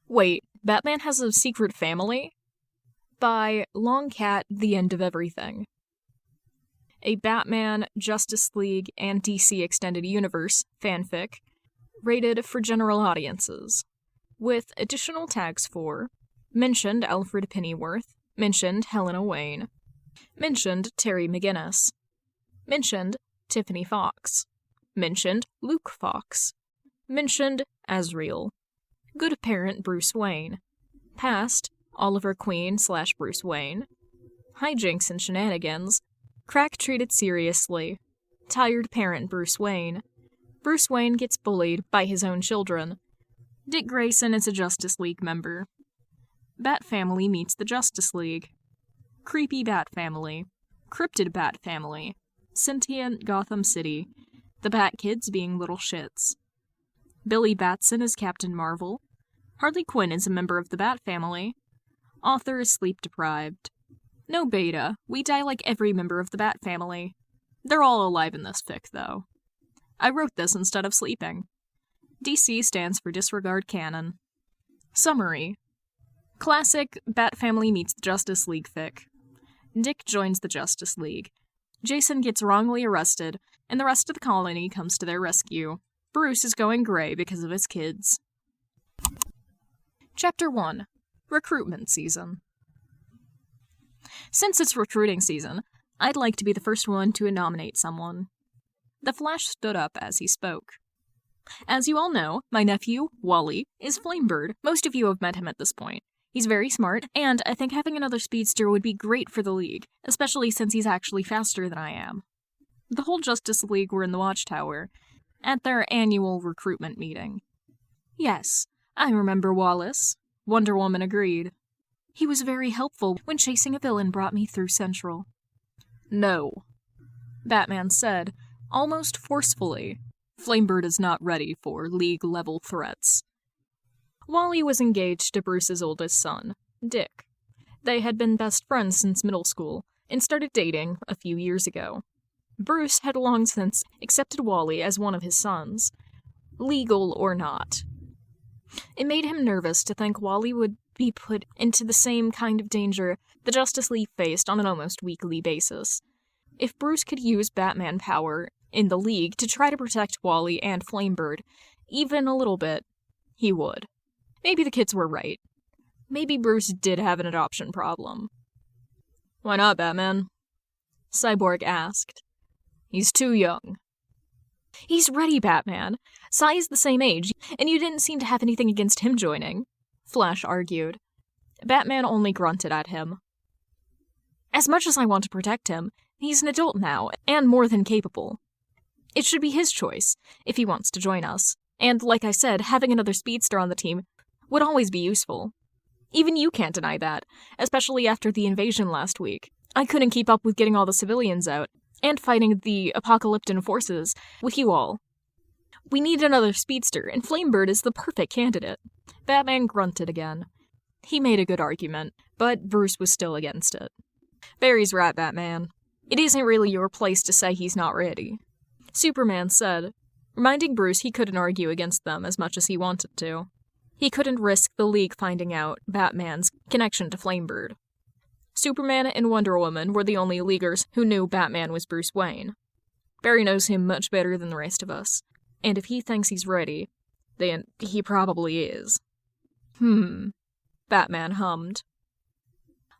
Wait, Batman has a secret family? By Long Cat, The End of Everything. A Batman, Justice League, and DC Extended Universe fanfic, rated for general audiences, with additional tags for mentioned Alfred Pennyworth, mentioned Helena Wayne, mentioned Terry McGinnis, mentioned Tiffany Fox, mentioned Luke Fox, mentioned Azrael, good parent Bruce Wayne, past Oliver Queen / Bruce Wayne, hijinks and shenanigans, crack treated seriously, tired parent Bruce Wayne gets bullied by his own children, Dick Grayson is a Justice League member, Batfamily meets the Justice League, creepy Batfamily, cryptid Batfamily, sentient Gotham City, the Bat Kids being little shits, Billy Batson is Captain Marvel, Harley Quinn is a member of the Batfamily, author is sleep-deprived. No beta, we die like every member of the Batfamily. They're all alive in this fic, though. I wrote this instead of sleeping. DC stands for disregard canon. Summary. Classic Batfamily meets the Justice League fic. Dick joins the Justice League. Jason gets wrongly arrested, and the rest of the colony comes to their rescue. Bruce is going gray because of his kids. Chapter 1. Recruitment Season. Since it's recruiting season, I'd like to be the first one to nominate someone. The Flash stood up as he spoke. As you all know, my nephew, Wally, is Flamebird. Most of you have met him at this point. He's very smart, and I think having another speedster would be great for the League, especially since he's actually faster than I am. The whole Justice League were in the Watchtower, at their annual recruitment meeting. Yes, I remember Wallace. Wonder Woman agreed. He was very helpful when chasing a villain brought me through Central. No, Batman said, almost forcefully. Flamebird is not ready for League-level threats. Wally was engaged to Bruce's oldest son, Dick. They had been best friends since middle school, and started dating a few years ago. Bruce had long since accepted Wally as one of his sons, legal or not. It made him nervous to think Wally would be put into the same kind of danger the Justice League faced on an almost weekly basis. If Bruce could use Batman power in the League to try to protect Wally and Flamebird, even a little bit, he would. Maybe the kids were right. Maybe Bruce did have an adoption problem. Why not, Batman? Cyborg asked. He's too young. He's ready, Batman. Cy is the same age, and you didn't seem to have anything against him joining, Flash argued. Batman only grunted at him. As much as I want to protect him, he's an adult now, and more than capable. It should be his choice, if he wants to join us. And like I said, having another speedster on the team would always be useful. Even you can't deny that, especially after the invasion last week. I couldn't keep up with getting all the civilians out, and fighting the apocalyptic forces with you all. We need another speedster, and Flamebird is the perfect candidate. Batman grunted again. He made a good argument, but Bruce was still against it. Barry's right, Batman. It isn't really your place to say he's not ready, Superman said, reminding Bruce he couldn't argue against them as much as he wanted to. He couldn't risk the League finding out Batman's connection to Flamebird. Superman and Wonder Woman were the only Leaguers who knew Batman was Bruce Wayne. Barry knows him much better than the rest of us, and if he thinks he's ready, then he probably is. Batman hummed.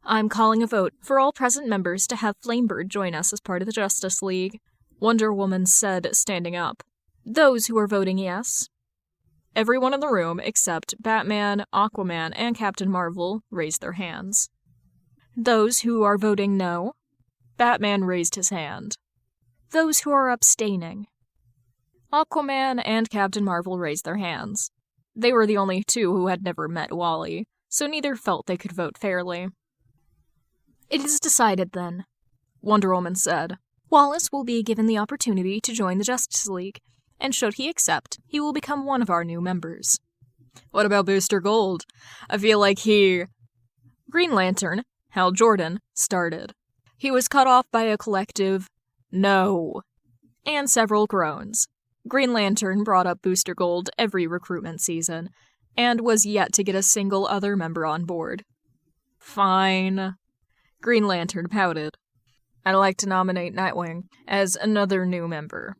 I'm calling a vote for all present members to have Flamebird join us as part of the Justice League, Wonder Woman said, standing up. Those who are voting yes. Everyone in the room except Batman, Aquaman, and Captain Marvel raised their hands. Those who are voting no. Batman raised his hand. Those who are abstaining. Aquaman and Captain Marvel raised their hands. They were the only two who had never met Wally, so neither felt they could vote fairly. It is decided then, Wonder Woman said. Wallace will be given the opportunity to join the Justice League, and should he accept, he will become one of our new members. What about Booster Gold? I feel like Green Lantern, Hal Jordan, started. He was cut off by a collective no, and several groans. Green Lantern brought up Booster Gold every recruitment season, and was yet to get a single other member on board. Fine. Green Lantern pouted. I'd like to nominate Nightwing as another new member,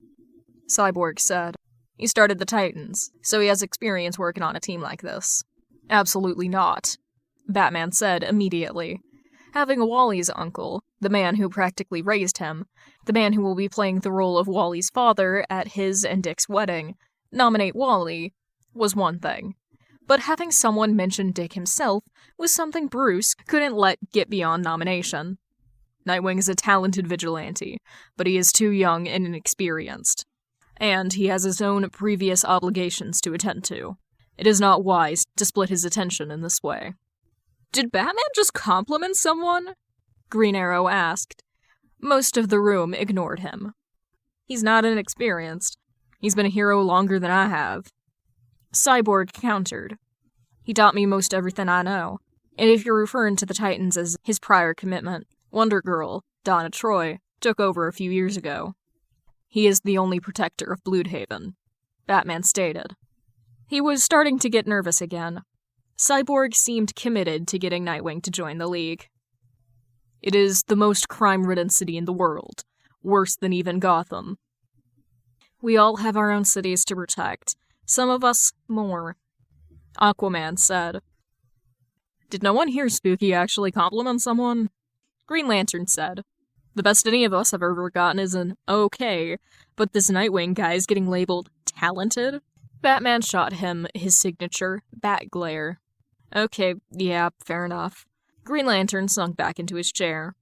Cyborg said. He started the Titans, so he has experience working on a team like this. Absolutely not, Batman said immediately. Having Wally's uncle, the man who practically raised him, the man who will be playing the role of Wally's father at his and Dick's wedding, nominate Wally, was one thing. But having someone mention Dick himself was something Bruce couldn't let get beyond nomination. Nightwing is a talented vigilante, but he is too young and inexperienced. And he has his own previous obligations to attend to. It is not wise to split his attention in this way. Did Batman just compliment someone? Green Arrow asked. Most of the room ignored him. He's not inexperienced. He's been a hero longer than I have. Cyborg countered. He taught me most everything I know. And if you're referring to the Titans as his prior commitment, Wonder Girl, Donna Troy, took over a few years ago. He is the only protector of Bloodhaven, Batman stated. He was starting to get nervous again. Cyborg seemed committed to getting Nightwing to join the League. It is the most crime-ridden city in the world, worse than even Gotham. We all have our own cities to protect, some of us more, Aquaman said. Did no one hear Spooky actually compliment someone? Green Lantern said. The best any of us have ever gotten is an okay, but this Nightwing guy is getting labeled talented? Batman shot him his signature bat glare. Okay, yeah, fair enough. Green Lantern sunk back into his chair.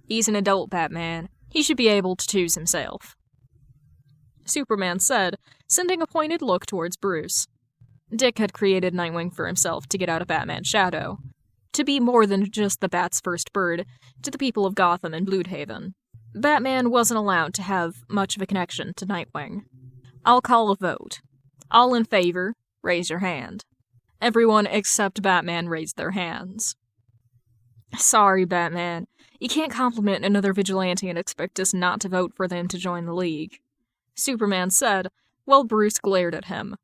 He's an adult Batman. He should be able to choose himself. Superman said, sending a pointed look towards Bruce. Dick had created Nightwing for himself to get out of Batman's shadow. To be more than just the Bat's first bird to the people of Gotham and Bloodhaven. Batman wasn't allowed to have much of a connection to Nightwing. I'll call a vote. All in favor, raise your hand. Everyone except Batman raised their hands. Sorry, Batman. You can't compliment another vigilante and expect us not to vote for them to join the League. Superman said, while Bruce glared at him.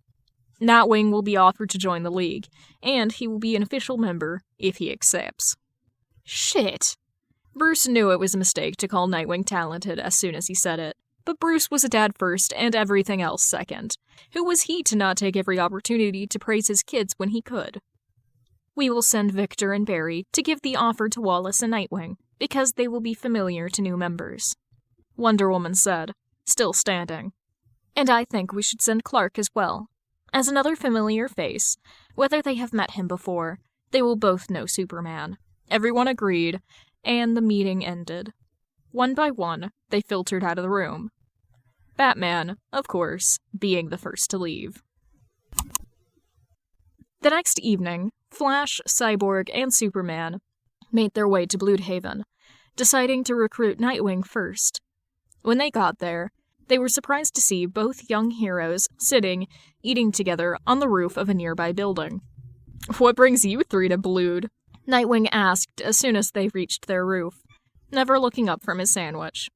Nightwing will be offered to join the League, and he will be an official member if he accepts. Shit. Bruce knew it was a mistake to call Nightwing talented as soon as he said it, but Bruce was a dad first and everything else second. Who was he to not take every opportunity to praise his kids when he could? We will send Victor and Barry to give the offer to Wallace and Nightwing, because they will be familiar to new members. Wonder Woman said, still standing. And I think we should send Clark as well. As another familiar face, whether they have met him before, they will both know Superman. Everyone agreed, and the meeting ended. One by one, they filtered out of the room. Batman, of course, being the first to leave. The next evening, Flash, Cyborg, and Superman made their way to Bloodhaven, deciding to recruit Nightwing first. When they got there, they were surprised to see both young heroes sitting, eating together on the roof of a nearby building. What brings you three to Blood? Nightwing asked as soon as they reached their roof, never looking up from his sandwich.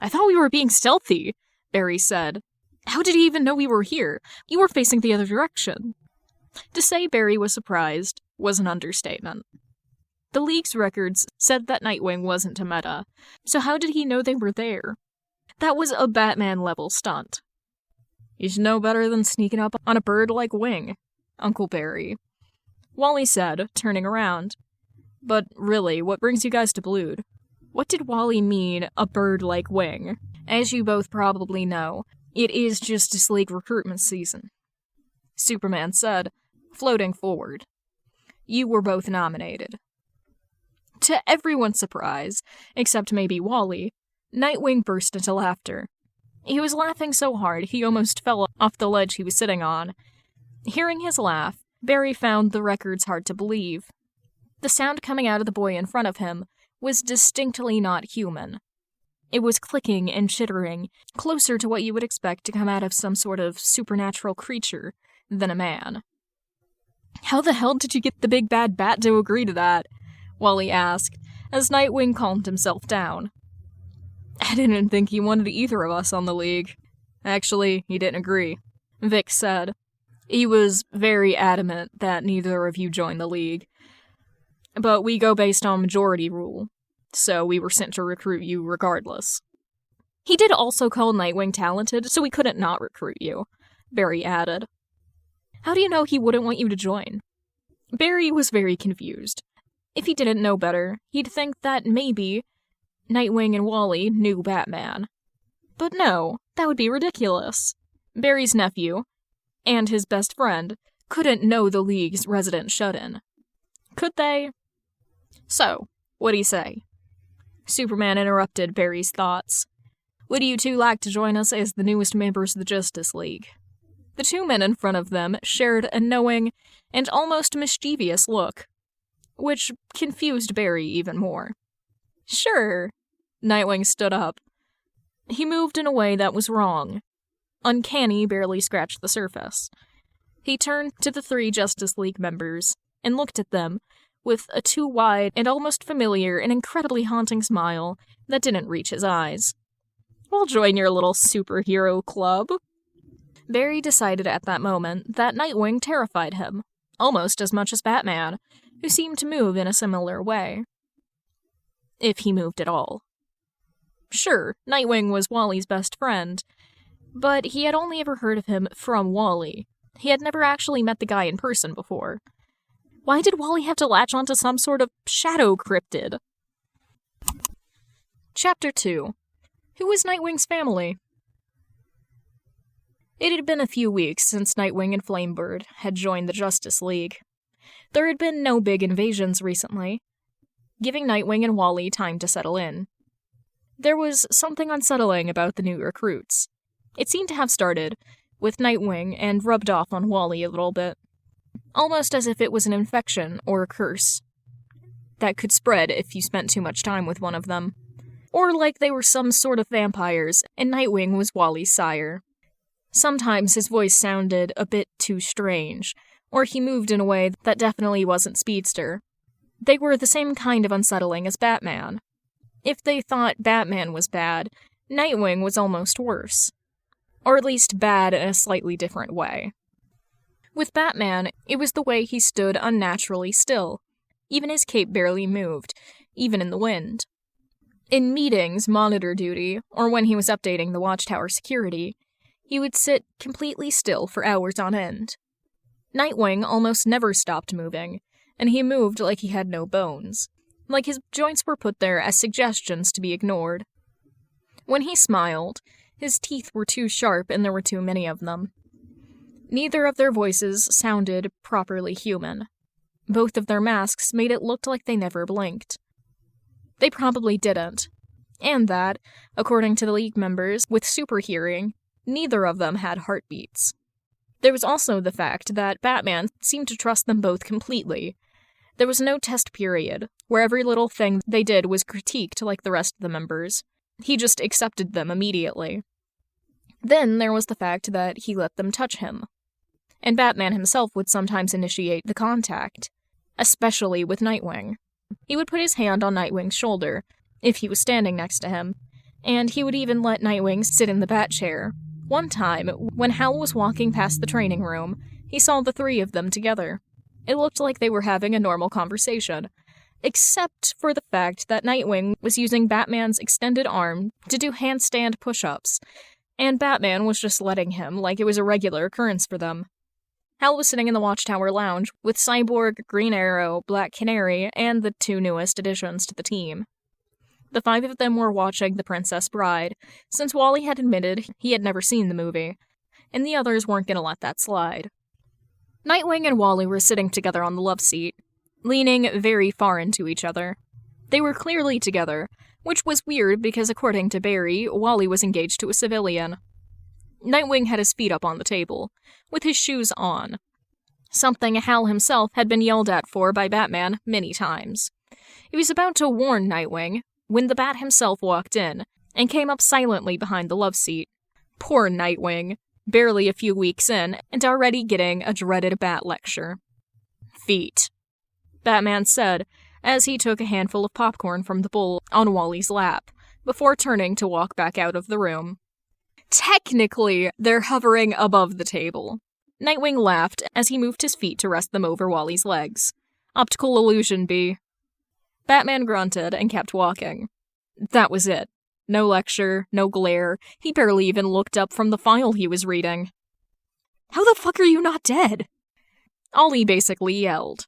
I thought we were being stealthy, Barry said. How did he even know we were here? You were facing the other direction. To say Barry was surprised was an understatement. The League's records said that Nightwing wasn't a meta, so how did he know they were there? That was a Batman-level stunt. You should know better than sneaking up on a bird like Wing, Uncle Barry. Wally said, turning around. But really, what brings you guys to Blood? What did Wally mean, a bird like Wing? As you both probably know, it is Justice League recruitment season. Superman said, floating forward. You were both nominated. To everyone's surprise, except maybe Wally, Nightwing burst into laughter. He was laughing so hard he almost fell off the ledge he was sitting on. Hearing his laugh, Barry found the records hard to believe. The sound coming out of the boy in front of him was distinctly not human. It was clicking and chittering, closer to what you would expect to come out of some sort of supernatural creature than a man. How the hell did you get the big bad bat to agree to that? Wally asked, as Nightwing calmed himself down. I didn't think he wanted either of us on the League. Actually, he didn't agree, Vic said. He was very adamant that neither of you join the League. But we go based on majority rule, so we were sent to recruit you regardless. He did also call Nightwing talented, so we couldn't not recruit you, Barry added. How do you know he wouldn't want you to join? Barry was very confused. If he didn't know better, he'd think that maybe Nightwing and Wally knew Batman. But no, that would be ridiculous. Barry's nephew, and his best friend, couldn't know the League's resident shut-in. Could they? So, what do you say? Superman interrupted Barry's thoughts. Would you two like to join us as the newest members of the Justice League? The two men in front of them shared a knowing and almost mischievous look, which confused Barry even more. Sure. Nightwing stood up. He moved in a way that was wrong. Uncanny barely scratched the surface. He turned to the 3 Justice League members and looked at them with a too wide and almost familiar and incredibly haunting smile that didn't reach his eyes. We'll join your little superhero club. Barry decided at that moment that Nightwing terrified him, almost as much as Batman, who seemed to move in a similar way. If he moved at all. Sure, Nightwing was Wally's best friend, but he had only ever heard of him from Wally. He had never actually met the guy in person before. Why did Wally have to latch onto some sort of shadow cryptid? Chapter 2. Who is Nightwing's family? It had been a few weeks since Nightwing and Flamebird had joined the Justice League. There had been no big invasions recently, giving Nightwing and Wally time to settle in. There was something unsettling about the new recruits. It seemed to have started with Nightwing and rubbed off on Wally a little bit, almost as if it was an infection or a curse that could spread if you spent too much time with one of them. Or like they were some sort of vampires, and Nightwing was Wally's sire. Sometimes his voice sounded a bit too strange, or he moved in a way that definitely wasn't speedster. They were the same kind of unsettling as Batman. If they thought Batman was bad, Nightwing was almost worse. Or at least bad in a slightly different way. With Batman, it was the way he stood unnaturally still. Even his cape barely moved, even in the wind. In meetings, monitor duty, or when he was updating the Watchtower security, he would sit completely still for hours on end. Nightwing almost never stopped moving, and he moved like he had no bones, like his joints were put there as suggestions to be ignored. When he smiled, his teeth were too sharp and there were too many of them. Neither of their voices sounded properly human. Both of their masks made it look like they never blinked. They probably didn't, and that, according to the League members, with super hearing, neither of them had heartbeats. There was also the fact that Batman seemed to trust them both completely. There was no test period, where every little thing they did was critiqued like the rest of the members. He just accepted them immediately. Then there was the fact that he let them touch him. And Batman himself would sometimes initiate the contact, especially with Nightwing. He would put his hand on Nightwing's shoulder, if he was standing next to him, and he would even let Nightwing sit in the bat chair. One time, when Hal was walking past the training room, he saw the 3 of them together. It looked like they were having a normal conversation, except for the fact that Nightwing was using Batman's extended arm to do handstand push-ups, and Batman was just letting him like it was a regular occurrence for them. Hal was sitting in the Watchtower lounge with Cyborg, Green Arrow, Black Canary, and the 2 newest additions to the team. The 5 of them were watching The Princess Bride, since Wally had admitted he had never seen the movie, and the others weren't going to let that slide. Nightwing and Wally were sitting together on the love seat, leaning very far into each other. They were clearly together, which was weird because according to Barry, Wally was engaged to a civilian. Nightwing had his feet up on the table, with his shoes on, something Hal himself had been yelled at for by Batman many times. He was about to warn Nightwing when the Bat himself walked in and came up silently behind the love seat. Poor Nightwing, barely a few weeks in and already getting a dreaded Bat lecture. Feet, Batman said as he took a handful of popcorn from the bowl on Wally's lap, before turning to walk back out of the room. Technically, they're hovering above the table. Nightwing laughed as he moved his feet to rest them over Wally's legs. Optical illusion, B. Batman grunted and kept walking. That was it. No lecture, no glare. He barely even looked up from the file he was reading. How the fuck are you not dead? Ollie basically yelled.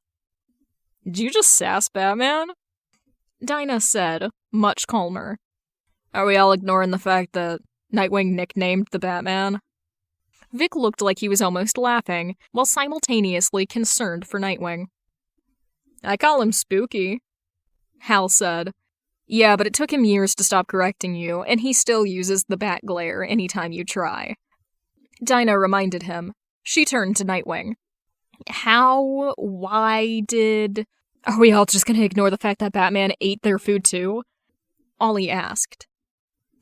Did you just sass Batman? Dinah said, much calmer. Are we all ignoring the fact that Nightwing nicknamed the Batman? Vic looked like he was almost laughing, while simultaneously concerned for Nightwing. I call him Spooky, Hal said. Yeah, but it took him years to stop correcting you, and he still uses the bat glare anytime you try. Dinah reminded him. She turned to Nightwing. How? Why did... Are we all just gonna ignore the fact that Batman ate their food too? Ollie asked.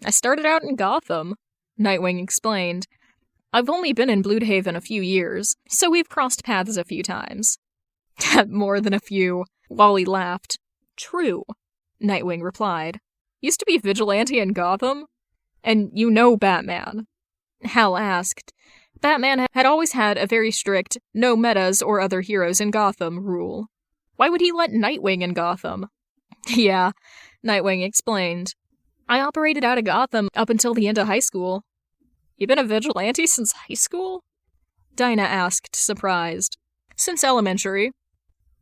I started out in Gotham, Nightwing explained. I've only been in Bloodhaven a few years, so we've crossed paths a few times. More than a few, Wally laughed. True, Nightwing replied. Used to be vigilante in Gotham? And you know Batman? Hal asked. Batman had always had a very strict no metas or other heroes in Gotham rule. Why would he let Nightwing in Gotham? Yeah, Nightwing explained. I operated out of Gotham up until the end of high school. You been a vigilante since high school? Dinah asked, surprised. Since elementary.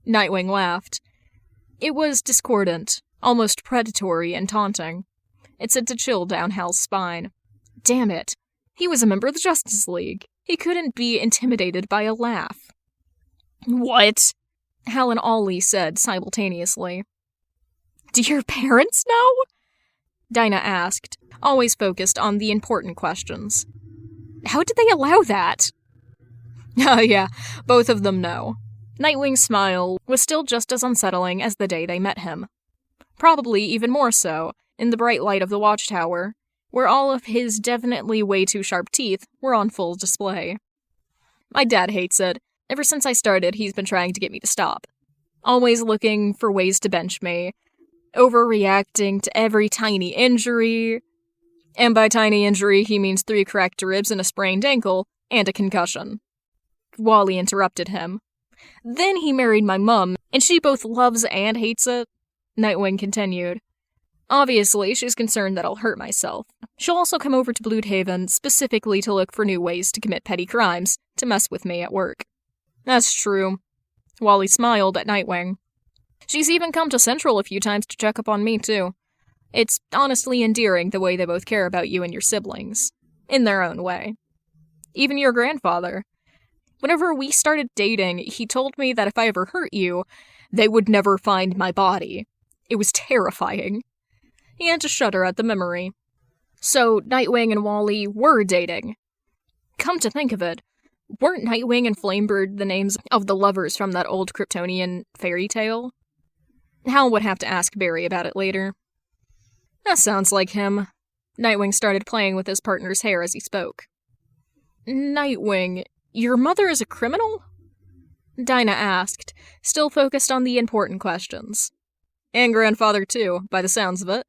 Nightwing laughed. It was discordant, almost predatory and taunting. It sent a chill down Hal's spine. Damn it. He was a member of the Justice League. He couldn't be intimidated by a laugh. What? Hal and Ollie said simultaneously. Do your parents know? Dinah asked, always focused on the important questions. How did they allow that? Oh yeah, both of them know. Nightwing's smile was still just as unsettling as the day they met him. Probably even more so, in the bright light of the Watchtower, where all of his definitely way too sharp teeth were on full display. My dad hates it. Ever since I started, he's been trying to get me to stop. Always looking for ways to bench me. Overreacting to every tiny injury. And by tiny injury, he means 3 cracked ribs and a sprained ankle, and a concussion. Wally interrupted him. Then he married my mum, and she both loves and hates it. Nightwing continued. Obviously, she's concerned that I'll hurt myself. She'll also come over to Bloodhaven specifically to look for new ways to commit petty crimes, to mess with me at work. That's true. Wally smiled at Nightwing. She's even come to Central a few times to check up on me, too. It's honestly endearing the way they both care about you and your siblings. In their own way. Even your grandfather. Whenever we started dating, he told me that if I ever hurt you, they would never find my body. It was terrifying. He had to shudder at the memory. So, Nightwing and Wally were dating. Come to think of it, weren't Nightwing and Flamebird the names of the lovers from that old Kryptonian fairy tale? Hal would have to ask Barry about it later. That sounds like him. Nightwing started playing with his partner's hair as he spoke. Nightwing, your mother is a criminal? Dinah asked, still focused on the important questions. And grandfather too, by the sounds of it.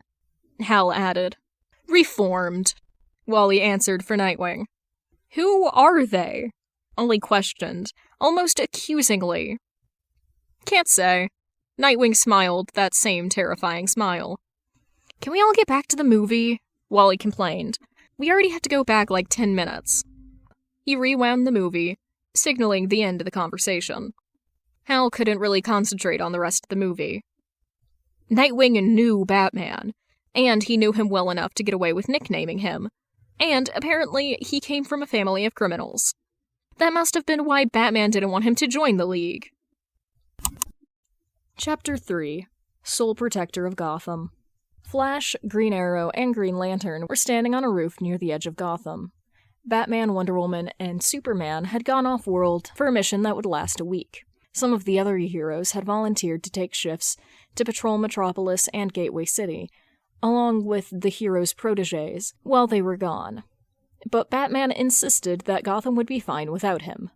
Hal added. Reformed, Wally answered for Nightwing. Who are they? Ollie questioned, almost accusingly. Can't say. Nightwing smiled that same terrifying smile. Can we all get back to the movie? Wally complained. We already have to go back like 10 minutes. He rewound the movie, signaling the end of the conversation. Hal couldn't really concentrate on the rest of the movie. Nightwing knew Batman, and he knew him well enough to get away with nicknaming him. And apparently, he came from a family of criminals. That must have been why Batman didn't want him to join the League. Chapter 3. Sole Protector of Gotham. Flash, Green Arrow, and Green Lantern were standing on a roof near the edge of Gotham. Batman, Wonder Woman, and Superman had gone off-world for a mission that would last a week. Some of the other heroes had volunteered to take shifts to patrol Metropolis and Gateway City, along with the heroes' protégés, while they were gone. But Batman insisted that Gotham would be fine without him.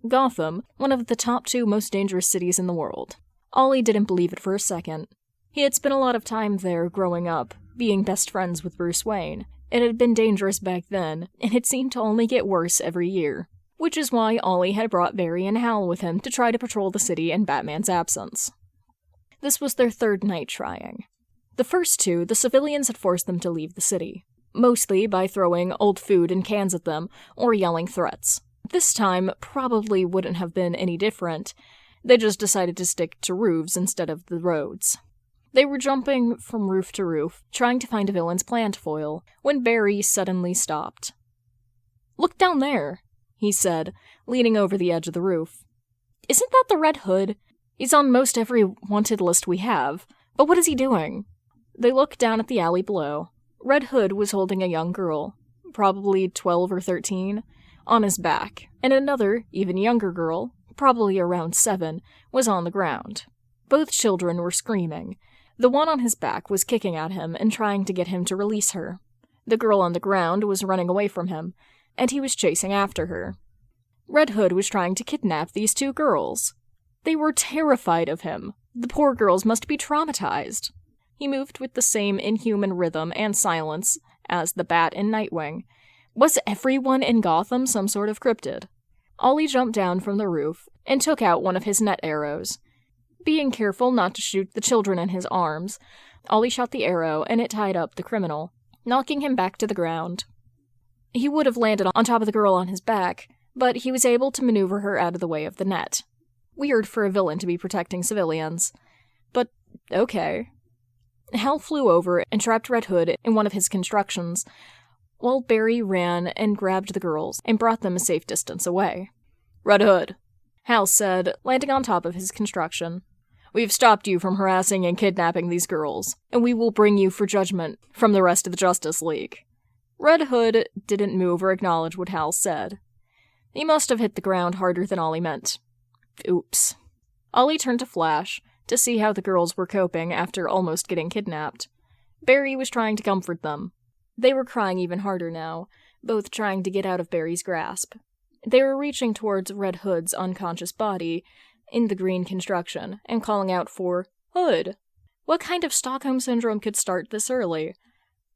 Gotham, one of the top 2 most dangerous cities in the world. Ollie didn't believe it for a second. He had spent a lot of time there growing up, being best friends with Bruce Wayne. It had been dangerous back then, and it seemed to only get worse every year. which is why Ollie had brought Barry and Hal with him to try to patrol the city in Batman's absence. This was their third night trying. The first two, the civilians had forced them to leave the city, mostly by throwing old food and cans at them or yelling threats. This time probably wouldn't have been any different. They just decided to stick to roofs instead of the roads. They were jumping from roof to roof, trying to find a villain's plan to foil, when Barry suddenly stopped. "Look down there," he said, leaning over the edge of the roof. "Isn't that the Red Hood? He's on most every wanted list we have, but what is he doing?" They looked down at the alley below. Red Hood was holding a young girl, probably 12 or 13, on his back, and another, even younger girl, probably around 7, was on the ground. Both children were screaming. The one on his back was kicking at him and trying to get him to release her. The girl on the ground was running away from him, and he was chasing after her. Red Hood was trying to kidnap these two girls. They were terrified of him. The poor girls must be traumatized. He moved with the same inhuman rhythm and silence as the Bat in Nightwing. Was everyone in Gotham some sort of cryptid? Ollie jumped down from the roof and took out one of his net arrows. Being careful not to shoot the children in his arms, Ollie shot the arrow and it tied up the criminal, knocking him back to the ground. He would have landed on top of the girl on his back, but he was able to maneuver her out of the way of the net. Weird for a villain to be protecting civilians. But okay. Hal flew over and trapped Red Hood in one of his constructions, while Barry ran and grabbed the girls and brought them a safe distance away. "Red Hood," Hal said, landing on top of his construction. "We've stopped you from harassing and kidnapping these girls, and we will bring you for judgment from the rest of the Justice League." Red Hood didn't move or acknowledge what Hal said. He must have hit the ground harder than Ollie meant. Oops. Ollie turned to Flash to see how the girls were coping after almost getting kidnapped. Barry was trying to comfort them. They were crying even harder now, both trying to get out of Barry's grasp. They were reaching towards Red Hood's unconscious body in the green construction and calling out for Hood. What kind of Stockholm Syndrome could start this early?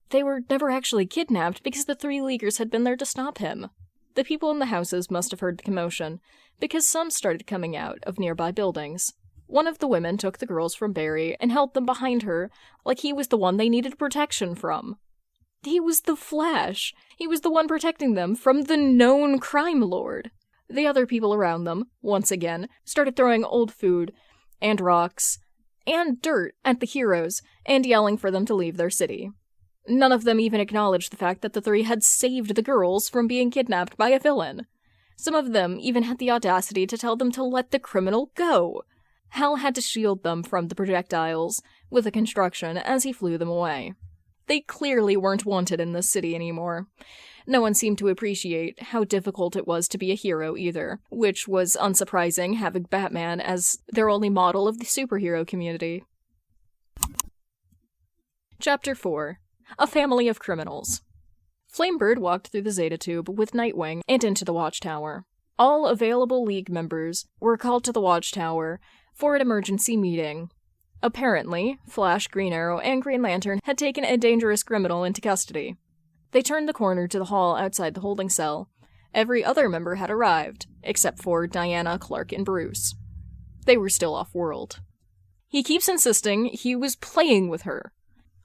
They were never actually kidnapped because the three Leaguers had been there to stop him. The people in the houses must have heard the commotion, because some started coming out of nearby buildings. One of the women took the girls from Barry and held them behind her like he was the one they needed protection from. He was the Flash. He was the one protecting them from the known crime lord. The other people around them, once again, started throwing old food and rocks and dirt at the heroes and yelling for them to leave their city. None of them even acknowledged the fact that the three had saved the girls from being kidnapped by a villain. Some of them even had the audacity to tell them to let the criminal go. Hal had to shield them from the projectiles with a construction as he flew them away. They clearly weren't wanted in this city anymore. No one seemed to appreciate how difficult it was to be a hero either, which was unsurprising having Batman as their only model of the superhero community. Chapter 4. A Family of Criminals. Flamebird walked through the Zeta Tube with Nightwing and into the Watchtower. All available League members were called to the Watchtower for an emergency meeting. Apparently, Flash, Green Arrow, and Green Lantern had taken a dangerous criminal into custody. They turned the corner to the hall outside the holding cell. Every other member had arrived, except for Diana, Clark, and Bruce. They were still off-world. "He keeps insisting he was playing with her,"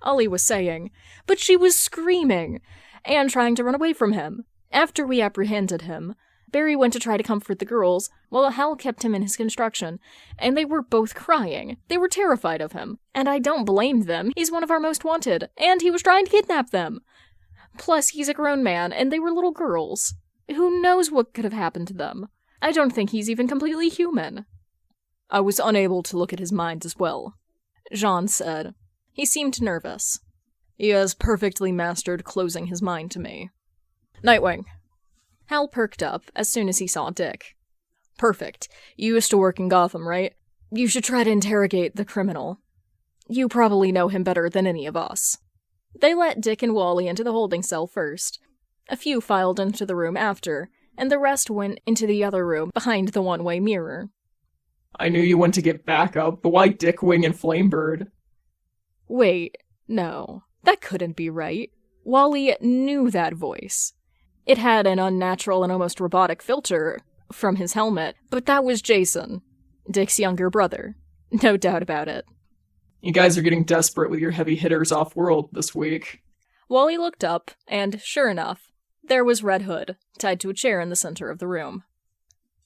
Ollie was saying, "but she was screaming and trying to run away from him. After we apprehended him, Barry went to try to comfort the girls, while Hal kept him in his construction, and they were both crying. They were terrified of him, and I don't blame them. He's one of our most wanted, and he was trying to kidnap them. Plus, he's a grown man, and they were little girls. Who knows what could have happened to them? I don't think he's even completely human." "I was unable to look at his mind as well," Jean said. He seemed nervous. "He has perfectly mastered closing his mind to me." "Nightwing." Hal perked up as soon as he saw Dick. "Perfect. You used to work in Gotham, right? You should try to interrogate the criminal. You probably know him better than any of us." They let Dick and Wally into the holding cell first. A few filed into the room after, and the rest went into the other room behind the one-way mirror. "I knew you went to get backup, but why Dick, Wing, and Flamebird?" Wait, no, that couldn't be right. Wally knew that voice. It had an unnatural and almost robotic filter from his helmet, but that was Jason, Dick's younger brother. No doubt about it. You guys are getting desperate with your heavy hitters off-world this week. Wally looked up, and sure enough, there was Red Hood, tied to a chair in the center of the room.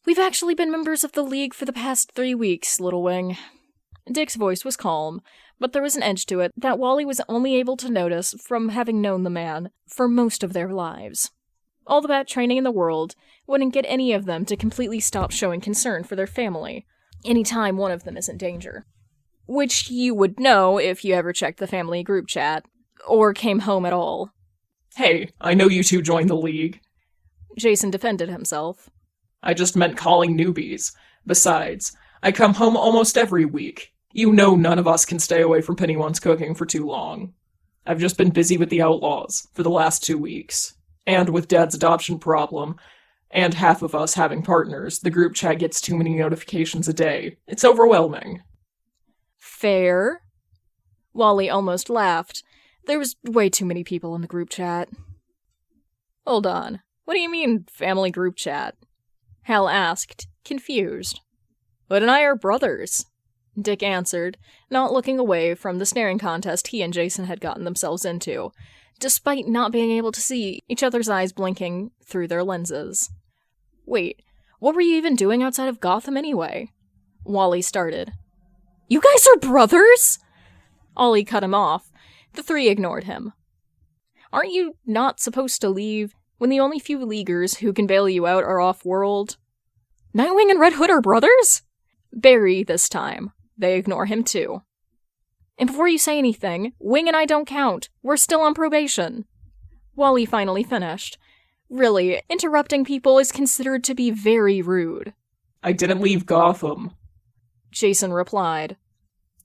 "We've actually been members of the League for the past 3 weeks, Little Wing." Dick's voice was calm, but there was an edge to it that Wally was only able to notice from having known the man for most of their lives. All the bat training in the world wouldn't get any of them to completely stop showing concern for their family, any time one of them is in danger. Which you would know if you ever checked the family group chat, or came home at all. Hey, I know you two joined the League. Jason defended himself. I just meant calling newbies. Besides, I come home almost every week. You know none of us can stay away from Pennyone's cooking for too long. I've just been busy with the Outlaws for the last 2 weeks. And with Dad's adoption problem, and half of us having partners, the group chat gets too many notifications a day. It's overwhelming. Fair. Wally almost laughed. There was way too many people in the group chat. Hold on. What do you mean, family group chat? Hal asked, confused. Hood and I are brothers, Dick answered, not looking away from the staring contest he and Jason had gotten themselves into, despite not being able to see each other's eyes blinking through their lenses. Wait, what were you even doing outside of Gotham anyway? Wally started. You guys are brothers? Ollie cut him off. The three ignored him. Aren't you not supposed to leave when the only few Leaguers who can bail you out are off-world? Nightwing and Red Hood are brothers? Barry, this time. They ignore him too. And before you say anything, Wing and I don't count. We're still on probation. Wally finally finished. Really, interrupting people is considered to be very rude. I didn't leave Gotham, Jason replied.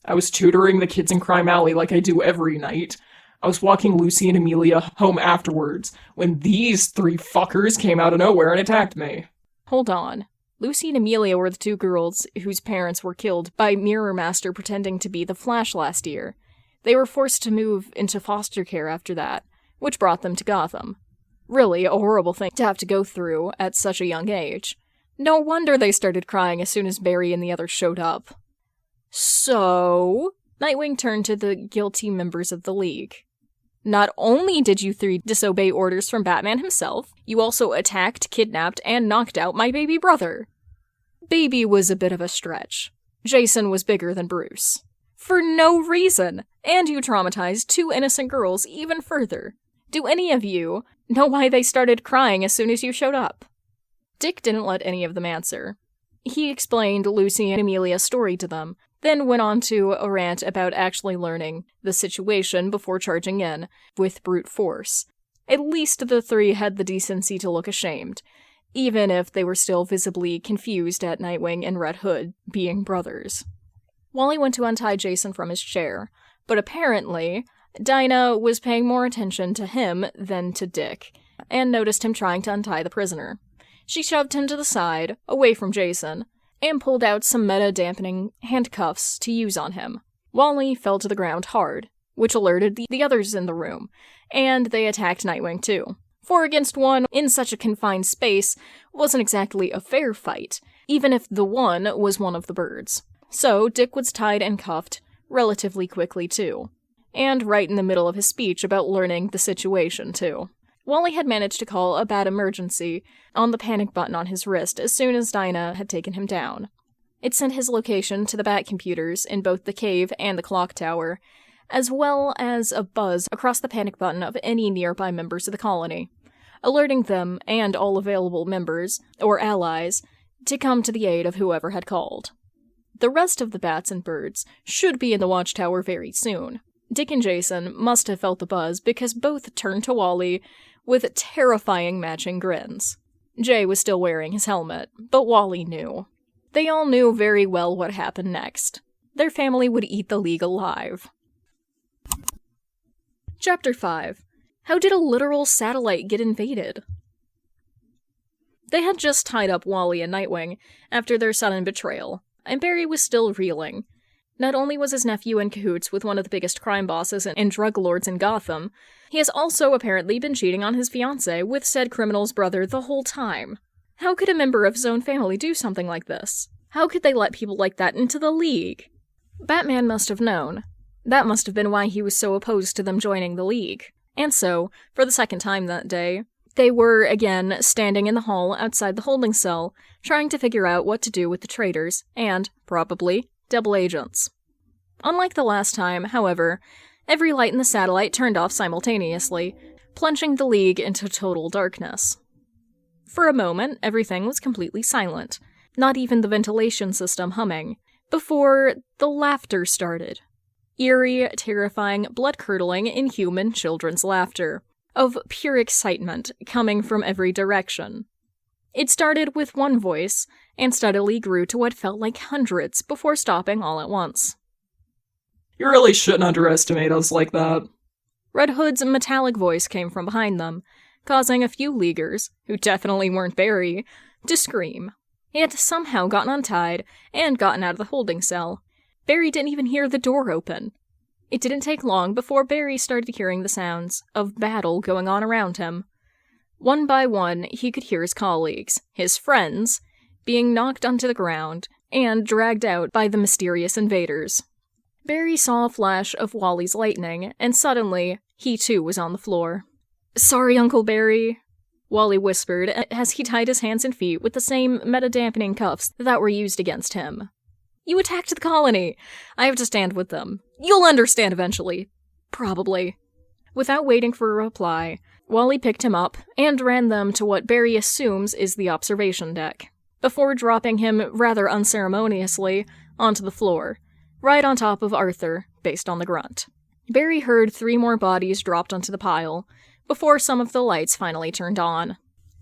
I was tutoring the kids in Crime Alley like I do every night. I was walking Lucy and Amelia home afterwards when these 3 fuckers came out of nowhere and attacked me. Hold on. Lucy and Amelia were the 2 girls whose parents were killed by Mirror Master pretending to be the Flash last year. They were forced to move into foster care after that, which brought them to Gotham. Really, a horrible thing to have to go through at such a young age. No wonder they started crying as soon as Barry and the others showed up. So, Nightwing turned to the guilty members of the League. Not only did you 3 disobey orders from Batman himself, you also attacked, kidnapped, and knocked out my baby brother. Baby was a bit of a stretch. Jason was bigger than Bruce. For no reason, and you traumatized 2 innocent girls even further. Do any of you know why they started crying as soon as you showed up? Dick didn't let any of them answer. He explained Lucy and Amelia's story to them, then went on to a rant about actually learning the situation before charging in with brute force. At least the 3 had the decency to look ashamed, even if they were still visibly confused at Nightwing and Red Hood being brothers. Wally went to untie Jason from his chair, but apparently Dinah was paying more attention to him than to Dick, and noticed him trying to untie the prisoner. She shoved him to the side, away from Jason, and pulled out some meta-dampening handcuffs to use on him. Wally fell to the ground hard, which alerted the others in the room, and they attacked Nightwing too. 4 against 1 in such a confined space wasn't exactly a fair fight, even if the one was one of the birds. So Dick was tied and cuffed relatively quickly too, and right in the middle of his speech about learning the situation too. Wally had managed to call a bad emergency on the panic button on his wrist as soon as Dinah had taken him down. It sent his location to the bat computers in both the cave and the clock tower, as well as a buzz across the panic button of any nearby members of the colony, alerting them and all available members, or allies, to come to the aid of whoever had called. The rest of the bats and birds should be in the Watchtower very soon. Dick and Jason must have felt the buzz because both turned to Wally with terrifying matching grins. Jay was still wearing his helmet, but Wally knew. They all knew very well what happened next. Their family would eat the League alive. Chapter 5. How did a literal satellite get invaded? They had just tied up Wally and Nightwing after their sudden betrayal, and Barry was still reeling. Not only was his nephew in cahoots with one of the biggest crime bosses and drug lords in Gotham, he has also apparently been cheating on his fiancée with said criminal's brother the whole time. How could a member of his own family do something like this? How could they let people like that into the League? Batman must have known. That must have been why he was so opposed to them joining the League. And so, for the second time that day, they were, again, standing in the hall outside the holding cell, trying to figure out what to do with the traitors, and, probably, double agents. Unlike the last time, however, every light in the satellite turned off simultaneously, plunging the League into total darkness. For a moment, everything was completely silent, not even the ventilation system humming, before the laughter started. Eerie, terrifying, blood-curdling, inhuman children's laughter, of pure excitement coming from every direction. It started with one voice, and steadily grew to what felt like hundreds before stopping all at once. You really shouldn't underestimate us like that. Red Hood's metallic voice came from behind them, causing a few Leaguers, who definitely weren't Barry, to scream. He had somehow gotten untied and gotten out of the holding cell. Barry didn't even hear the door open. It didn't take long before Barry started hearing the sounds of battle going on around him. One by one, he could hear his colleagues, his friends, being knocked onto the ground and dragged out by the mysterious invaders. Barry saw a flash of Wally's lightning, and suddenly, he too was on the floor. "Sorry, Uncle Barry," Wally whispered as he tied his hands and feet with the same meta-dampening cuffs that were used against him. "You attacked the colony. I have to stand with them. You'll understand eventually. Probably." Without waiting for a reply, Wally picked him up and ran them to what Barry assumes is the observation deck, before dropping him rather unceremoniously onto the floor, right on top of Arthur, based on the grunt. Barry heard 3 more bodies dropped onto the pile, before some of the lights finally turned on.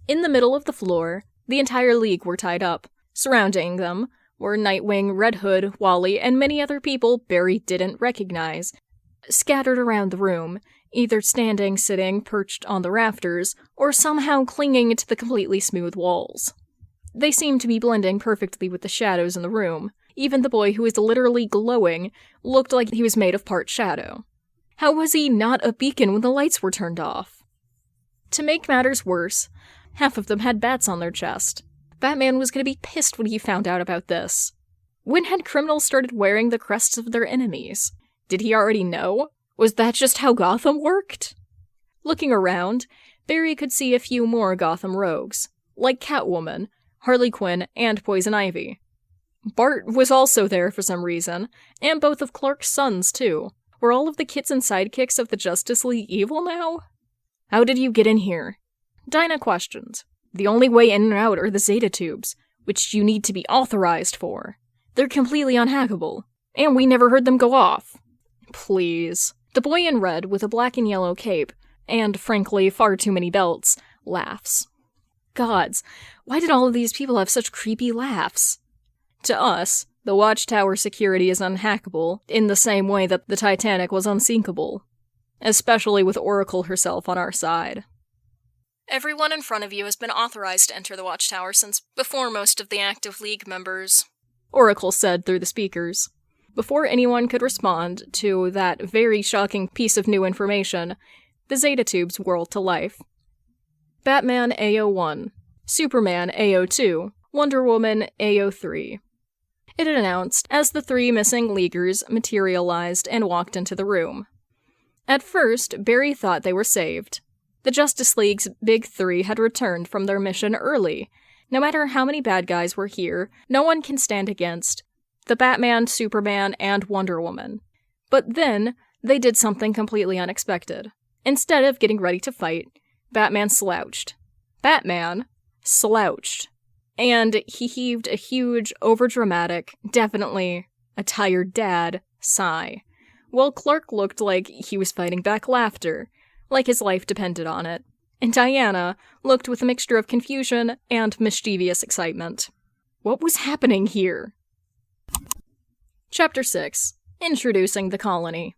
In the middle of the floor, the entire League were tied up. Surrounding them were Nightwing, Red Hood, Wally, and many other people Barry didn't recognize, scattered around the room, either standing, sitting, perched on the rafters, or somehow clinging to the completely smooth walls. They seemed to be blending perfectly with the shadows in the room. Even the boy who was literally glowing looked like he was made of part shadow. How was he not a beacon when the lights were turned off? To make matters worse, half of them had bats on their chest. Batman was going to be pissed when he found out about this. When had criminals started wearing the crests of their enemies? Did he already know? Was that just how Gotham worked? Looking around, Barry could see a few more Gotham rogues, like Catwoman, Harley Quinn, and Poison Ivy. Bart was also there for some reason, and both of Clark's sons, too. Were all of the kits and sidekicks of the Justice League evil now? "How did you get in here?" Dinah questioned. "The only way in and out are the Zeta tubes, which you need to be authorized for. They're completely unhackable, and we never heard them go off." "Please." The boy in red, with a black and yellow cape, and, frankly, far too many belts, laughs. Gods, why did all of these people have such creepy laughs? To us, the Watchtower security is unhackable, in the same way that the Titanic was unsinkable. Especially with Oracle herself on our side. "Everyone in front of you has been authorized to enter the Watchtower since before most of the active League members," Oracle said through the speakers. Before anyone could respond to that very shocking piece of new information, the Zeta tubes whirled to life. Batman AO1, Superman AO2, Wonder Woman AO3. It announced as the 3 missing Leaguers materialized and walked into the room. At first, Barry thought they were saved. The Justice League's Big 3 had returned from their mission early. No matter how many bad guys were here, no one can stand against the Batman, Superman, and Wonder Woman. But then, they did something completely unexpected. Instead of getting ready to fight, Batman slouched. Batman slouched. And he heaved a huge, overdramatic, definitely a tired dad sigh, while Clark looked like he was fighting back laughter, like his life depended on it, and Diana looked with a mixture of confusion and mischievous excitement. What was happening here? Chapter 6. Introducing the Colony.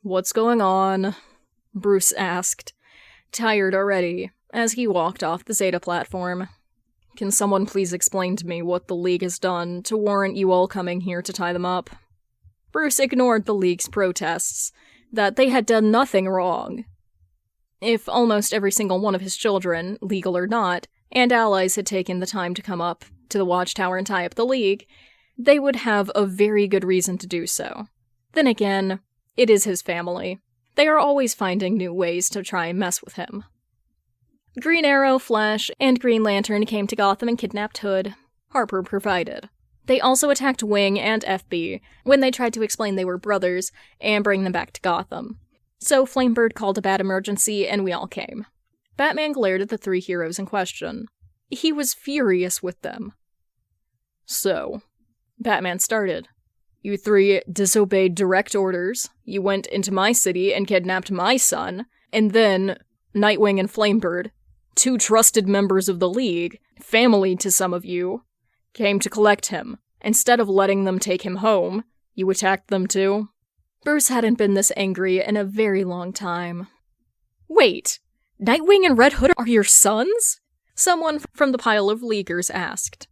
"What's going on?" Bruce asked, tired already, as he walked off the Zeta platform. "Can someone please explain to me what the League has done to warrant you all coming here to tie them up?" Bruce ignored the League's protests that they had done nothing wrong. If almost every single one of his children, legal or not, and allies had taken the time to come up to the Watchtower and tie up the League, they would have a very good reason to do so. Then again, it is his family. They are always finding new ways to try and mess with him. Green Arrow, Flash, and Green Lantern came to Gotham and kidnapped Hood. Harper provided. They also attacked Wing and FB when they tried to explain they were brothers and bring them back to Gotham. So Flamebird called a bad emergency and we all came. Batman glared at the three heroes in question. He was furious with them. So, Batman started. You three disobeyed direct orders, you went into my city and kidnapped my son, and then Nightwing and Flamebird, two trusted members of the League, family to some of you, came to collect him. Instead of letting them take him home, you attacked them too. Bruce hadn't been this angry in a very long time. Wait, Nightwing and Red Hood are your sons? Someone from the pile of Leaguers asked.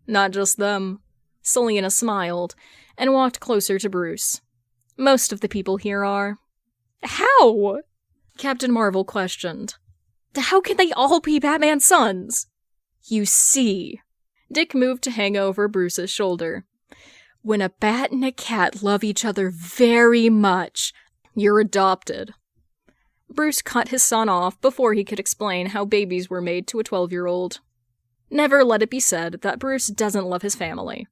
Not just them. Selina smiled and walked closer to Bruce. Most of the people here are. How? Captain Marvel questioned. How can they all be Batman's sons? You see. Dick moved to hang over Bruce's shoulder. When a bat and a cat love each other very much, you're adopted. Bruce cut his son off before he could explain how babies were made to a 12-year-old. Never let it be said that Bruce doesn't love his family.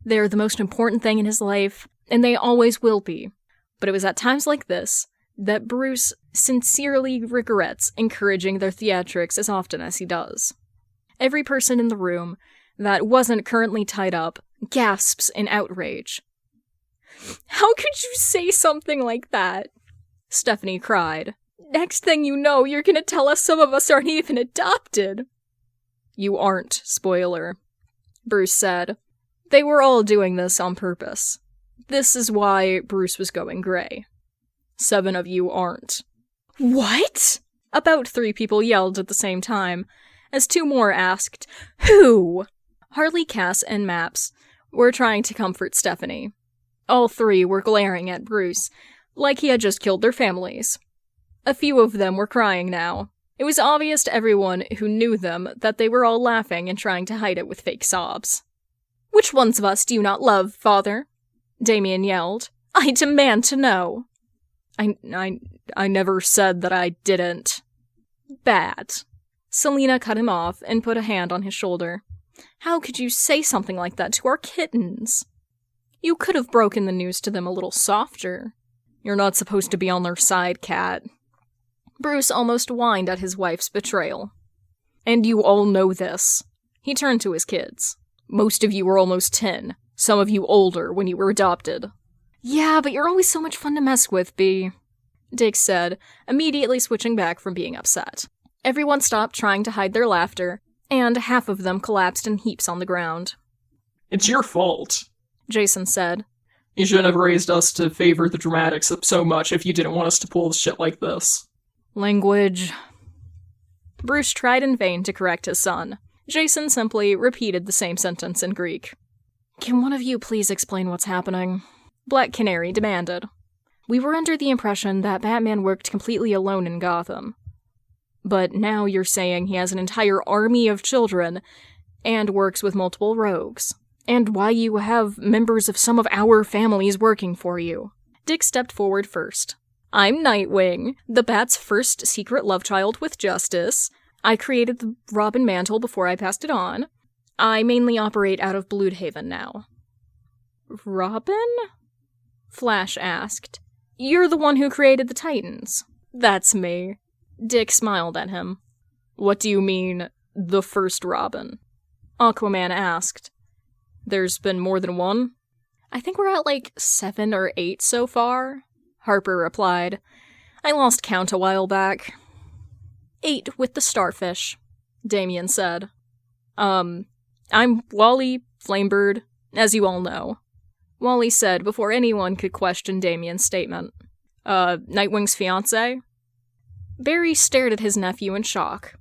They're the most important thing in his life, and they always will be. But it was at times like this that Bruce sincerely regrets encouraging their theatrics as often as he does. Every person in the room that wasn't currently tied up gasps in outrage. How could you say something like that? Stephanie cried. Next thing you know, you're gonna tell us some of us aren't even adopted. You aren't, spoiler, Bruce said. They were all doing this on purpose. This is why Bruce was going gray. 7 of you aren't. What? About 3 people yelled at the same time, as 2 more asked, Who? Harley, Cass, and Maps were trying to comfort Stephanie. All 3 were glaring at Bruce, like he had just killed their families. A few of them were crying now. It was obvious to everyone who knew them that they were all laughing and trying to hide it with fake sobs. Which ones of us do you not love, Father? Damien yelled. I demand to know. I never said that I didn't. Bad. Selina cut him off and put a hand on his shoulder. How could you say something like that to our kittens? You could have broken the news to them a little softer. You're not supposed to be on their side, Cat. Bruce almost whined at his wife's betrayal. And you all know this. He turned to his kids. Most of you were almost 10. Some of you older when you were adopted. Yeah, but you're always so much fun to mess with, Bea, Dick said, immediately switching back from being upset. Everyone stopped trying to hide their laughter, and half of them collapsed in heaps on the ground. It's your fault, Jason said. You shouldn't have raised us to favor the dramatics so much if you didn't want us to pull shit like this. Language. Bruce tried in vain to correct his son. Jason simply repeated the same sentence in Greek. Can one of you please explain what's happening? Black Canary demanded. We were under the impression that Batman worked completely alone in Gotham. But now you're saying he has an entire army of children and works with multiple rogues. And why you have members of some of our families working for you. Dick stepped forward first. I'm Nightwing, the Bat's first secret love child with justice. I created the Robin mantle before I passed it on. I mainly operate out of Bloodhaven now. Robin? Flash asked. You're the one who created the Titans. That's me. Dick smiled at him. What do you mean, the first Robin? Aquaman asked. There's been more than one? I think we're at like 7 or 8 so far, Harper replied. I lost count a while back. 8 with the starfish, Damien said. I'm Wally, Flamebird, as you all know, Wally said before anyone could question Damien's statement. Nightwing's fiancé? Barry stared at his nephew in shock.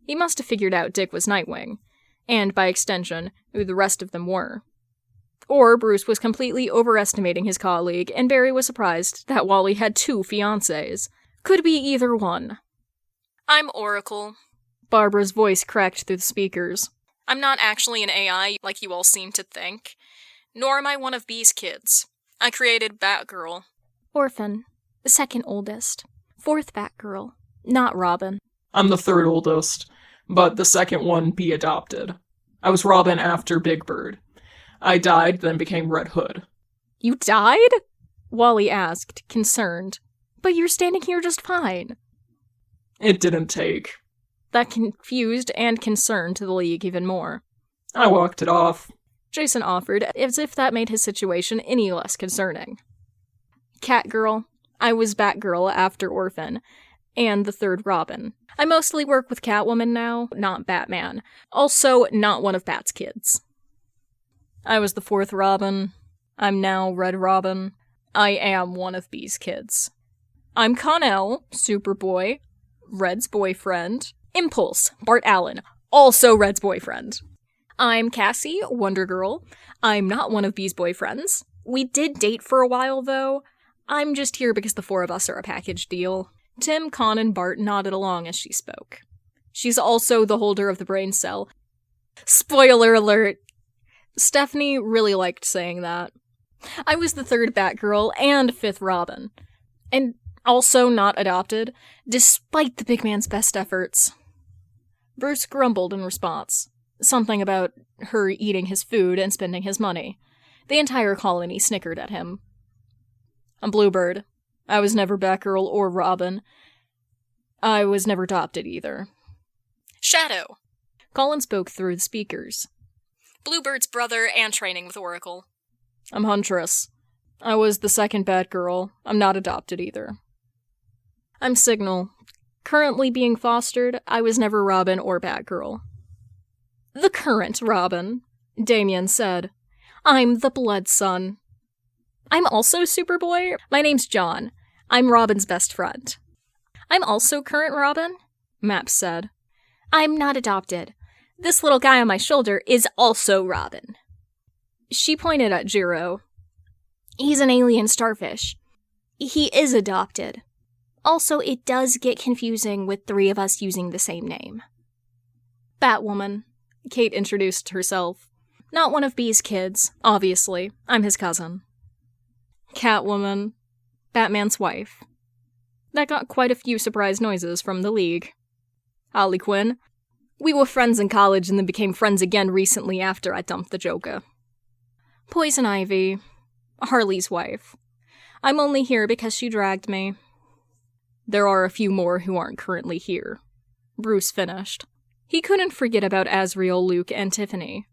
He must have figured out Dick was Nightwing, and by extension, who the rest of them were. Or Bruce was completely overestimating his colleague, and Barry was surprised that Wally had 2 fiancés. Could be either one. I'm Oracle. Barbara's voice cracked through the speakers. I'm not actually an AI like you all seem to think. Nor am I one of B's kids. I created Batgirl. Orphan. The 2nd oldest. 4th Batgirl. Not Robin. I'm the 3rd oldest, but the 2nd one B adopted. I was Robin after Big Bird. I died, then became Red Hood. You died? Wally asked, concerned. But you're standing here just fine. It didn't take. That confused and concerned the League even more. I walked it off. Jason offered, as if that made his situation any less concerning. Catgirl. I was Batgirl after Orphan, and the 3rd Robin. I mostly work with Catwoman now, not Batman. Also, not one of Bat's kids. I was the 4th Robin. I'm now Red Robin. I am one of B's kids. I'm Connell, Superboy, Red's boyfriend. Impulse, Bart Allen, also Red's boyfriend. I'm Cassie, Wonder Girl. I'm not one of B's boyfriends. We did date for a while, though. I'm just here because the 4 of us are a package deal. Tim, Con, and Bart nodded along as she spoke. She's also the holder of the brain cell. Spoiler alert! Stephanie really liked saying that. I was the 3rd Batgirl and 5th Robin. And also not adopted, despite the big man's best efforts. Bruce grumbled in response. Something about her eating his food and spending his money. The entire colony snickered at him. I'm Bluebird. I was never Batgirl or Robin. I was never adopted either. Shadow. Colin spoke through the speakers. Bluebird's brother and training with Oracle. I'm Huntress. I was the 2nd Batgirl. I'm not adopted either. I'm Signal. Currently being fostered, I was never Robin or Batgirl. The current Robin, Damien said. I'm the Blood Son. I'm also Superboy. My name's John. I'm Robin's best friend. I'm also current Robin, Maps said. I'm not adopted. This little guy on my shoulder is also Robin. She pointed at Jiro. He's an alien starfish. He is adopted. Also, it does get confusing with 3 of us using the same name. Batwoman. Kate introduced herself. Not one of B's kids, obviously. I'm his cousin. Catwoman. Batman's wife. That got quite a few surprise noises from the League. Harley Quinn. We were friends in college and then became friends again recently after I dumped the Joker. Poison Ivy. Harley's wife. I'm only here because she dragged me. There are a few more who aren't currently here. Bruce finished. He couldn't forget about Azrael, Luke, and Tiffany,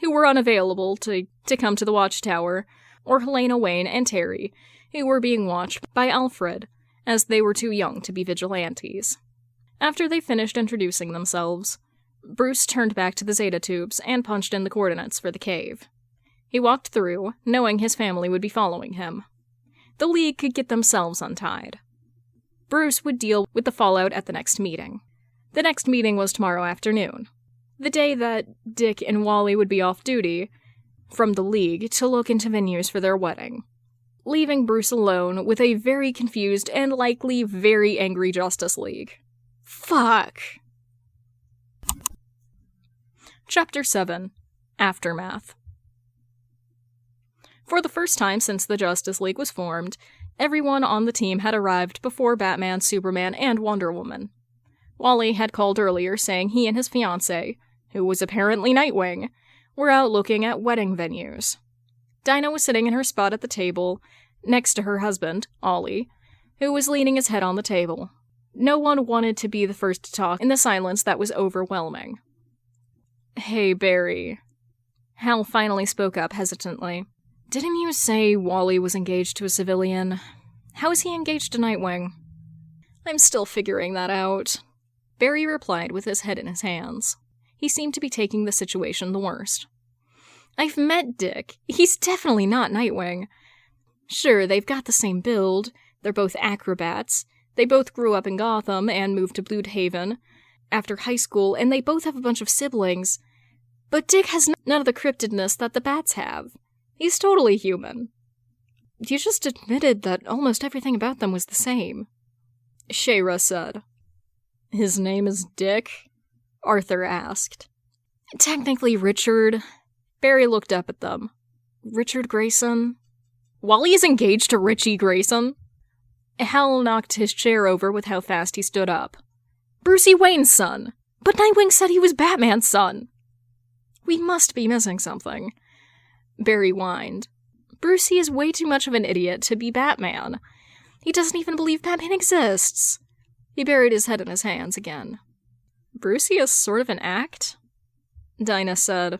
who were unavailable to come to the Watchtower, or Helena, Wayne, and Terry, who were being watched by Alfred, as they were too young to be vigilantes. After they finished introducing themselves, Bruce turned back to the Zeta tubes and punched in the coordinates for the cave. He walked through, knowing his family would be following him. The League could get themselves untied. Bruce would deal with the fallout at the next meeting. The next meeting was tomorrow afternoon, the day that Dick and Wally would be off duty from the League to look into venues for their wedding, leaving Bruce alone with a very confused and likely very angry Justice League. Fuck. Chapter 7. Aftermath. For the first time since the Justice League was formed, everyone on the team had arrived before Batman, Superman, and Wonder Woman. Wally had called earlier saying he and his fiancée, who was apparently Nightwing, were out looking at wedding venues. Dinah was sitting in her spot at the table, next to her husband, Ollie, who was leaning his head on the table. No one wanted to be the first to talk in the silence that was overwhelming. Hey, Barry. Hal finally spoke up hesitantly. Didn't you say Wally was engaged to a civilian? How is he engaged to Nightwing? I'm still figuring that out. Barry replied with his head in his hands. He seemed to be taking the situation the worst. I've met Dick. He's definitely not Nightwing. Sure, they've got the same build. They're both acrobats. They both grew up in Gotham and moved to Bloodhaven after high school, and they both have a bunch of siblings. But Dick has none of the cryptidness that the bats have. He's totally human. You just admitted that almost everything about them was the same. Shayra said. His name is Dick? Arthur asked. Technically Richard. Barry looked up at them. Richard Grayson? Wally is engaged to Richie Grayson? Hal knocked his chair over with how fast he stood up. Brucey Wayne's son! But Nightwing said he was Batman's son! We must be missing something. Barry whined. Brucey is way too much of an idiot to be Batman. He doesn't even believe Batman exists. He buried his head in his hands again. Brucey is sort of an act? Dinah said.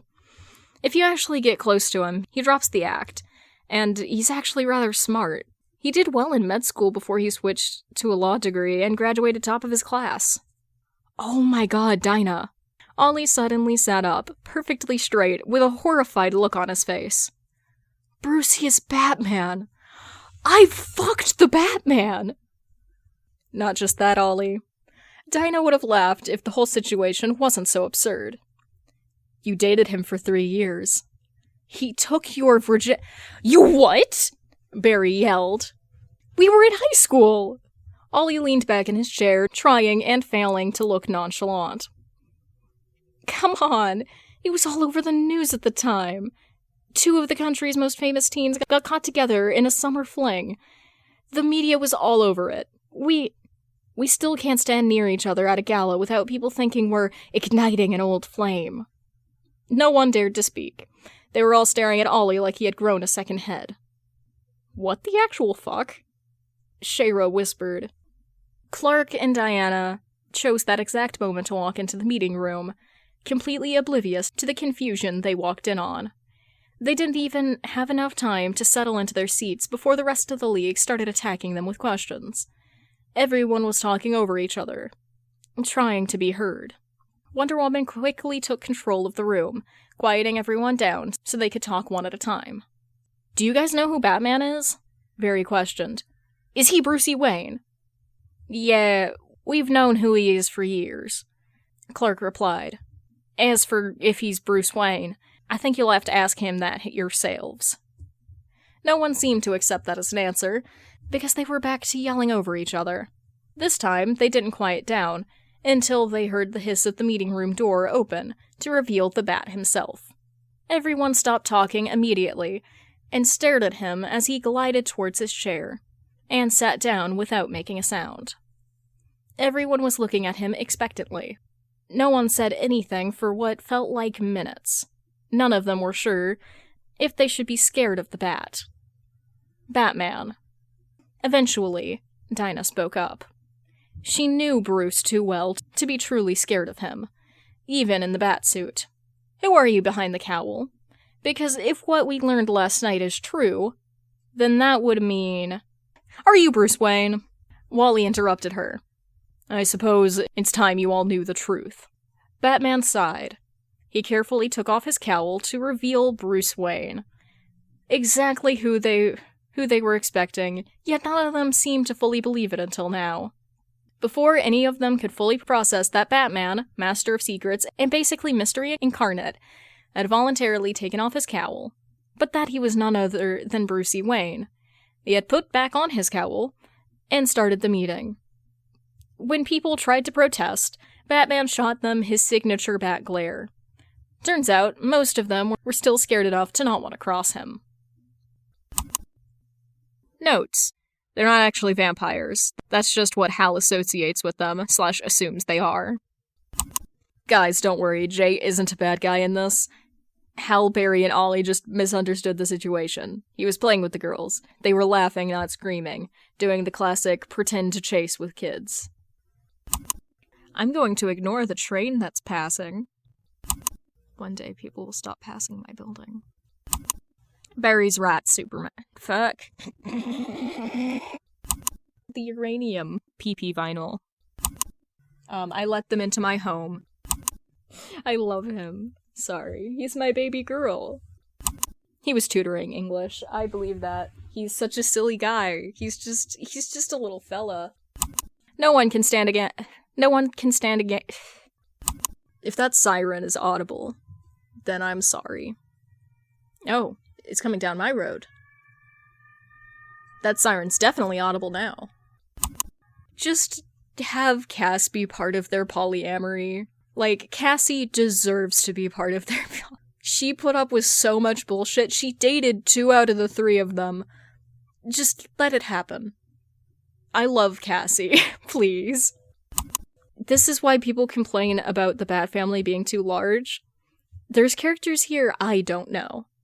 If you actually get close to him, he drops the act. And he's actually rather smart. He did well in med school before he switched to a law degree and graduated top of his class. Oh my god, Dinah. Ollie suddenly sat up, perfectly straight, with a horrified look on his face. Brucey is Batman. I fucked the Batman! Not just that, Ollie. Dinah would have laughed if the whole situation wasn't so absurd. You dated him for 3 years. He took your You what? Barry yelled. We were in high school! Ollie leaned back in his chair, trying and failing to look nonchalant. Come on, it was all over the news at the time. 2 of the country's most famous teens got caught together in a summer fling. The media was all over it. We still can't stand near each other at a gala without people thinking we're igniting an old flame. No one dared to speak. They were all staring at Ollie like he had grown a second head. What the actual fuck? Shayra whispered. Clark and Diana chose that exact moment to walk into the meeting room, completely oblivious to the confusion they walked in on. They didn't even have enough time to settle into their seats before the rest of the league started attacking them with questions. Everyone was talking over each other, trying to be heard. Wonder Woman quickly took control of the room, quieting everyone down so they could talk one at a time. Do you guys know who Batman is? Barry questioned. Is he Brucey Wayne? Yeah, we've known who he is for years, Clark replied. As for if he's Bruce Wayne, I think you'll have to ask him that yourselves. No one seemed to accept that as an answer, because they were back to yelling over each other. This time, they didn't quiet down, until they heard the hiss of the meeting room door open to reveal the Bat himself. Everyone stopped talking immediately, and stared at him as he glided towards his chair, and sat down without making a sound. Everyone was looking at him expectantly. No one said anything for what felt like minutes. None of them were sure if they should be scared of the Bat. Batman. Eventually, Dinah spoke up. She knew Bruce too well to be truly scared of him, even in the Batsuit. Who are you behind the cowl? Because if what we learned last night is true, then that would mean... Are you Bruce Wayne? Wally interrupted her. I suppose it's time you all knew the truth. Batman sighed. He carefully took off his cowl to reveal Bruce Wayne. Exactly who they were expecting, yet none of them seemed to fully believe it until now. Before any of them could fully process that Batman, Master of Secrets, and basically Mystery Incarnate, had voluntarily taken off his cowl, but that he was none other than Brucey Wayne. He had put back on his cowl, and started the meeting. When people tried to protest, Batman shot them his signature bat glare. Turns out, most of them were still scared enough to not want to cross him. Notes. They're not actually vampires. That's just what Hal associates with them, / assumes they are. Guys, don't worry, Jay isn't a bad guy in this. Hal, Barry, and Ollie just misunderstood the situation. He was playing with the girls. They were laughing, not screaming, doing the classic pretend to chase with kids. I'm going to ignore the train that's passing. One day people will stop passing my building. Barry's rat Superman. Fuck. The uranium PP vinyl. I let them into my home. I love him. Sorry, he's my baby girl. He was tutoring English. I believe that. He's such a silly guy. He's just a little fella. No one can stand again. If that siren is audible, then I'm sorry. Oh, is coming down my road. That siren's definitely audible now. Just have Cass be part of their polyamory. Like, Cassie deserves to be part of their... She put up with so much bullshit. She dated 2 out of the 3 of them. Just let it happen. I love Cassie. Please. This is why people complain about the Batfamily being too large. There's characters here I don't know.